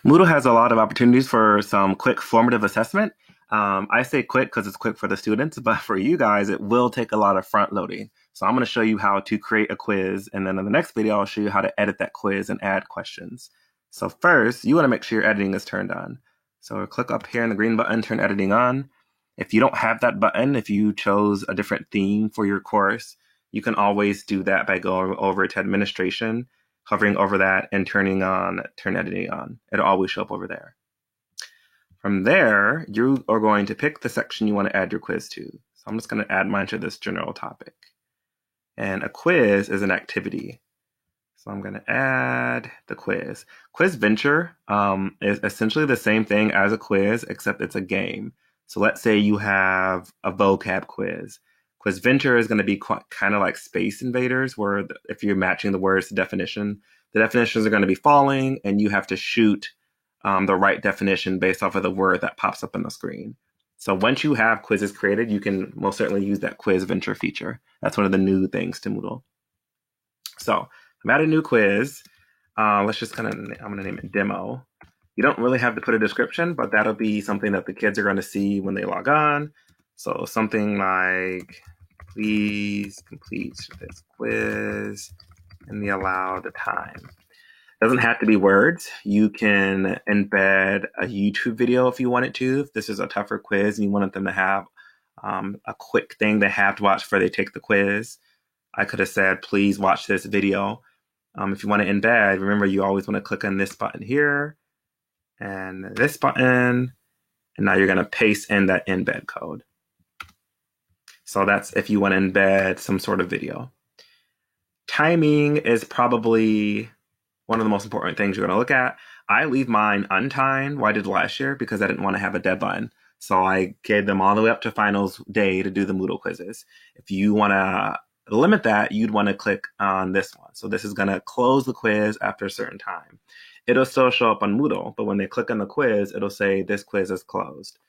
Moodle has a lot of opportunities for some quick formative assessment. I say quick because it's quick for the students, but for you guys, it will take a lot of front loading. So I'm going to show you how to create a quiz, and then in the next video, I'll show you how to edit that quiz and add questions. So first, you want to make sure your editing is turned on. So click up here in the green button, turn editing on. If you don't have that button, if you chose a different theme for your course, you can always do that by going over to administration, hovering over that and turn editing on. It'll always show up over there. From there, you are going to pick the section you want to add your quiz to. So I'm just going to add mine to this general topic. And a quiz is an activity. So I'm going to add the quiz. Quizventure is essentially the same thing as a quiz, except it's a game. So let's say you have a vocab quiz. Quizventure is going to be kind of like Space Invaders, where if you're matching the words to definition, the definitions are going to be falling, and you have to shoot the right definition based off of the word that pops up on the screen. So once you have quizzes created, you can most certainly use that Quizventure feature. That's one of the new things to Moodle. So I'm adding a new quiz. Let's just I'm going to name it Demo. You don't really have to put a description, but that'll be something that the kids are going to see when they log on. So something like, please complete this quiz in the allowed time. It doesn't have to be words. You can embed a YouTube video if you wanted to. If this is a tougher quiz and you wanted them to have a quick thing they have to watch before they take the quiz, I could have said, please watch this video. If you want to embed, remember you always want to click on this button here and this button, and now you're going to paste in that embed code. So that's if you want to embed some sort of video. Timing is probably one of the most important things you're going to look at. I leave mine untimed, what I did last year, because I didn't want to have a deadline. So I gave them all the way up to finals day to do the Moodle quizzes. If you want to limit that, you'd want to click on this one. So this is going to close the quiz after a certain time. It'll still show up on Moodle, but when they click on the quiz, it'll say this quiz is closed.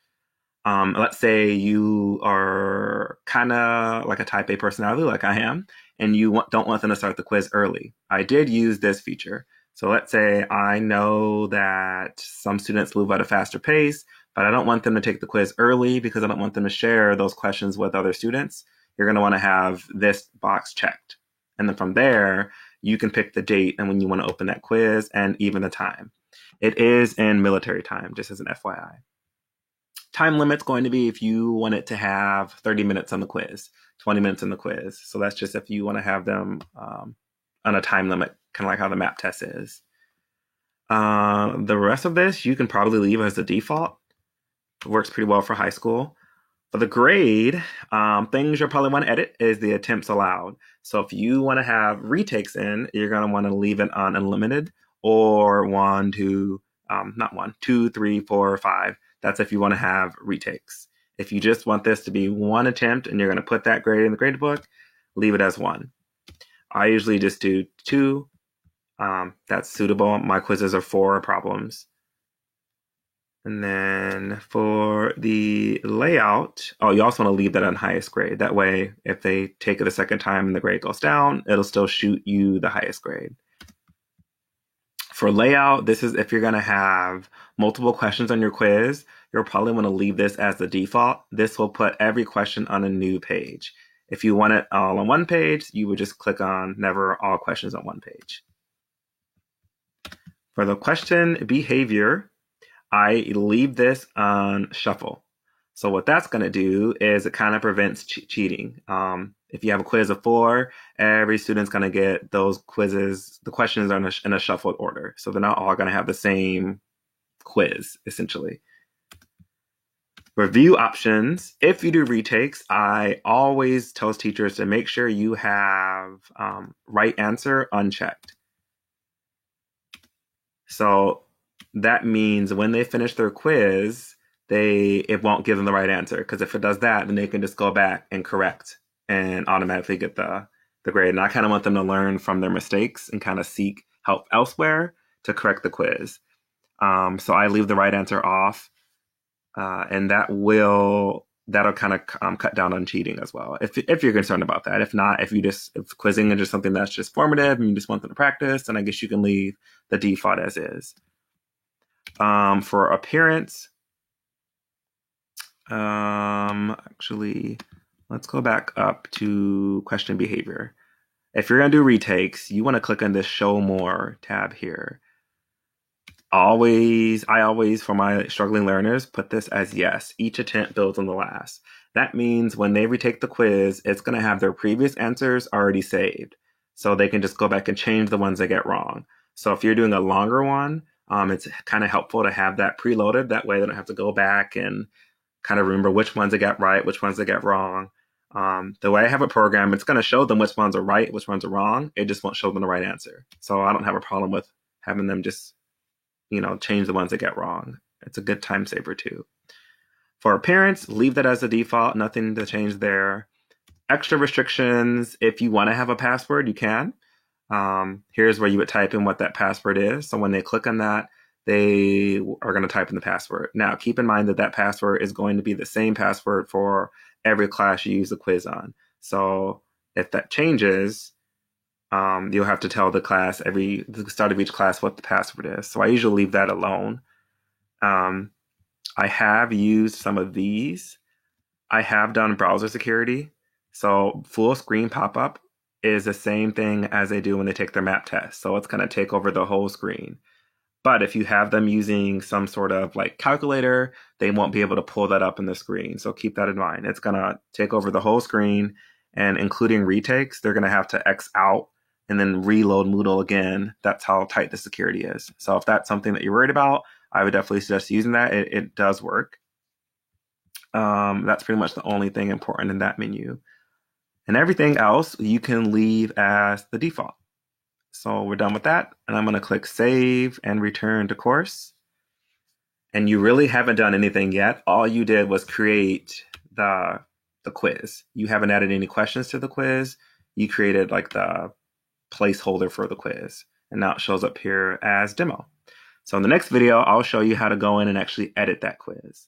Let's say you are kind of like a type A personality, like I am, and you don't want them to start the quiz early. I did use this feature. So let's say I know that some students move at a faster pace, but I don't want them to take the quiz early because I don't want them to share those questions with other students. You're going to want to have this box checked. And then from there, you can pick the date and when you want to open that quiz and even the time. It is in military time, just as an FYI. Time limit's going to be if you want it to have 30 minutes on the quiz, 20 minutes on the quiz. So that's just if you want to have them on a time limit, kind of like how the map test is. The rest of this, you can probably leave as the default. It works pretty well for high school. For the grade, things you'll probably want to edit is the attempts allowed. So if you want to have retakes in, you're going to want to leave it on unlimited or 1, 2, not 1, 2, 3, 4, 5. That's if you want to have retakes. If you just want this to be one attempt and you're going to put that grade in the grade book, leave it as 1. I usually just do 2. That's suitable. My quizzes are 4 problems. And then for the layout, you also want to leave that on highest grade. That way, if they take it a second time and the grade goes down, it'll still shoot you the highest grade. For layout, this is if you're going to have multiple questions on your quiz, you'll probably want to leave this as the default. This will put every question on a new page. If you want it all on one page, you would just click on never all questions on one page. For the question behavior, I leave this on shuffle. So what that's going to do is it kind of prevents cheating. If you have a quiz of 4, every student's going to get those quizzes, the questions are in a shuffled order. So they're not all going to have the same quiz, essentially. Review options. If you do retakes, I always tell teachers to make sure you have right answer unchecked. So that means when they finish their quiz, it won't give them the right answer, because if it does that, then they can just go back and correct and automatically get the grade. And I kind of want them to learn from their mistakes and kind of seek help elsewhere to correct the quiz. So I leave the right answer off, and that'll kind of cut down on cheating as well, if you're concerned about that. If not, if quizzing is just something that's just formative and you just want them to practice, then I guess you can leave the default as is. For appearance, actually, let's go back up to question behavior. If you're going to do retakes, you want to click on this Show More tab here. I always, for my struggling learners, put this as yes. Each attempt builds on the last. That means when they retake the quiz, it's going to have their previous answers already saved. So they can just go back and change the ones they get wrong. So if you're doing a longer one, it's kind of helpful to have that preloaded. That way they don't have to go back and kind of remember which ones they got right, which ones they get wrong. The way I have it programmed, it's going to show them which ones are right, which ones are wrong. It just won't show them the right answer. So I don't have a problem with having them just change the ones that get wrong. It's a good time saver too. For appearance, leave that as the default, nothing to change there. Extra restrictions, if you want to have a password, you can. Here's where you would type in what that password is. So when they click on that, they are going to type in the password. Now, keep in mind that that password is going to be the same password for every class you use the quiz on. So if that changes, you'll have to tell the class the start of each class what the password is. So I usually leave that alone. I have used some of these. I have done browser security. So full screen pop-up is the same thing as they do when they take their map test. So it's going to take over the whole screen. But if you have them using some sort of like calculator, they won't be able to pull that up in the screen. So keep that in mind. It's going to take over the whole screen, and including retakes, they're going to have to X out and then reload Moodle again. That's how tight the security is. So if that's something that you're worried about, I would definitely suggest using that. It does work. That's pretty much the only thing important in that menu. And everything else you can leave as the default. So we're done with that. And I'm going to click Save and Return to Course. And you really haven't done anything yet. All you did was create the quiz. You haven't added any questions to the quiz. You created like the placeholder for the quiz. And now it shows up here as demo. So in the next video, I'll show you how to go in and actually edit that quiz.